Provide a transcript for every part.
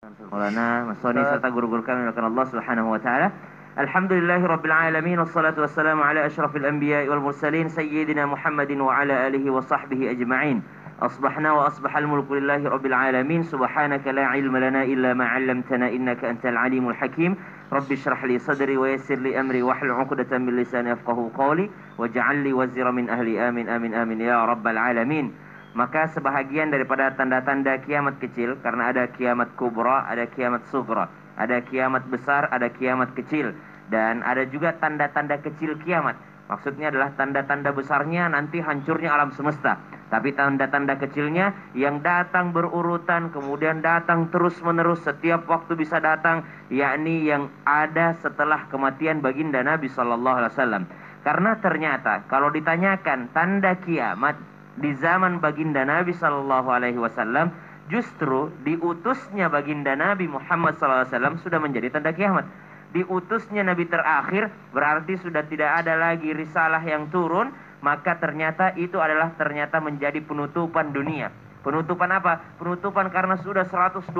Maulana, Mas Soni serta guru-guru kami akan Allah Subhanahu wa taala. Alhamdulillahirabbil alamin wassalatu wassalamu ala asyrafil anbiya'i wal mursalin sayyidina Muhammadin wa ala alihi wa sahbihi ajma'in. Asbahna wa asbahal mulku lillahi rabbil alamin. Subhanaka la ilma lana illa ma 'allamtana innaka antal alimul hakim. Rabbi shrah li sadri wa yassir li amri wahlul 'uqdatam min lisani yafqahu qawli waj'al li wazira min ahli amin amin amin ya rabbal alamin. Maka sebahagian daripada tanda-tanda kiamat kecil, karena ada kiamat kubra, ada kiamat sugra, ada kiamat besar, ada kiamat kecil, dan ada juga tanda-tanda kecil kiamat. Maksudnya adalah tanda-tanda besarnya nanti hancurnya alam semesta, tapi tanda-tanda kecilnya yang datang berurutan, kemudian datang terus-menerus, setiap waktu bisa datang, yakni yang ada setelah kematian baginda Nabi Sallallahu Alaihi Wasallam. Karena ternyata kalau ditanyakan tanda kiamat di zaman baginda Nabi Sallallahu Alaihi Wasallam, justru diutusnya baginda Nabi Muhammad Sallallahu Alaihi Wasallam sudah menjadi tanda kiamat. Diutusnya Nabi terakhir berarti sudah tidak ada lagi risalah yang turun, maka ternyata itu adalah ternyata menjadi penutupan dunia. Penutupan apa? Penutupan karena sudah 120.000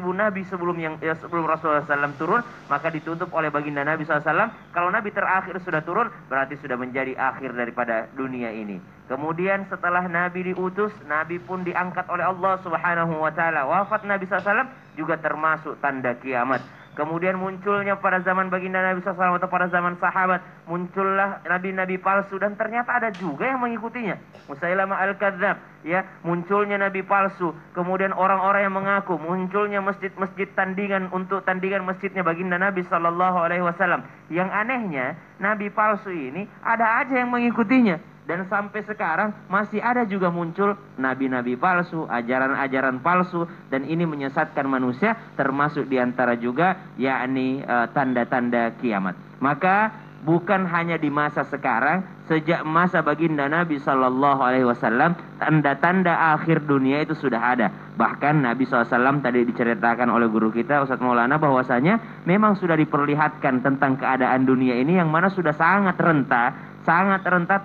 nabi sebelum Rasulullah SAW turun, maka ditutup oleh baginda Nabi SAW. Kalau nabi terakhir sudah turun, berarti sudah menjadi akhir daripada dunia ini. Kemudian setelah nabi diutus, nabi pun diangkat oleh Allah Subhanahu wa taala. Wafat Nabi SAW juga termasuk tanda kiamat. Kemudian munculnya pada zaman baginda Nabi SAW atau pada zaman sahabat, muncullah nabi-nabi palsu, dan ternyata ada juga yang mengikutinya. Musailamah al-Kadzdzab, ya, munculnya nabi palsu. Kemudian orang-orang yang mengaku, munculnya masjid-masjid tandingan untuk tandingan masjidnya baginda Nabi Sallallahu Alaihi Wasallam. Yang anehnya, nabi palsu ini ada aja yang mengikutinya. Dan sampai sekarang masih ada juga muncul nabi-nabi palsu, ajaran-ajaran palsu, dan ini menyesatkan manusia, termasuk diantara juga yakni tanda-tanda kiamat. Maka bukan hanya di masa sekarang, sejak masa baginda Nabi Sallallahu Alaihi Wasallam, tanda-tanda akhir dunia itu sudah ada. Bahkan Nabi SAW tadi diceritakan oleh guru kita Ustaz Maulana bahwasanya memang sudah diperlihatkan tentang keadaan dunia ini yang mana sudah sangat renta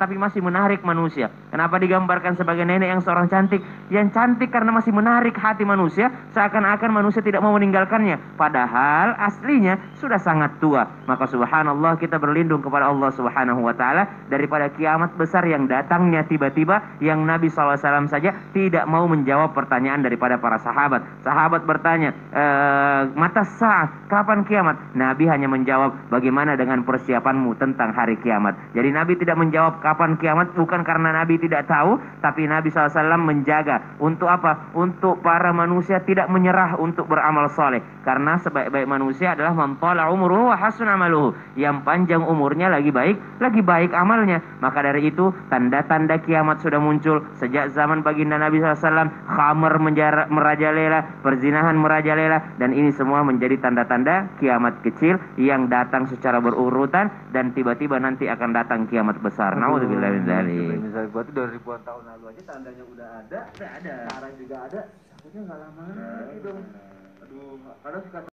tapi masih menarik manusia. Kenapa digambarkan sebagai nenek yang seorang cantik? Yang cantik karena masih menarik hati manusia, seakan-akan manusia tidak mau meninggalkannya, padahal aslinya sudah sangat tua. Maka subhanallah, kita berlindung kepada Allah Subhanahu wa taala daripada kiamat besar yang datangnya tiba-tiba, yang Nabi SAW saja tidak mau menjawab pertanyaan daripada para sahabat. Sahabat bertanya, mata sa'ah, kapan kiamat? Nabi hanya menjawab, bagaimana dengan persiapanmu tentang hari kiamat. Jadi Nabi tidak menjawab kapan kiamat bukan karena Nabi tidak tahu, tapi Nabi SAW menjaga. Untuk apa? Untuk para manusia tidak menyerah untuk beramal soleh. Karena sebaik-baik manusia adalah man tala umruhu wa hasun amaluhu. Yang panjang umurnya lagi baik amalnya. Maka dari itu tanda-tanda kiamat sudah muncul sejak zaman baginda Nabi SAW. Khamar merajalela, perzinahan merajalela, dan ini semua menjadi tanda-tanda kiamat kecil yang datang secara berurutan, dan tiba-tiba nanti akan datang kiamat besar. Naudzubillah min dzalik. Misalnya berarti dari ribuan tahun lalu aja tandanya udah ada. Udah ada. Sekarang juga ada. Takutnya nggak lama lagi dong. Aduh, kadang suka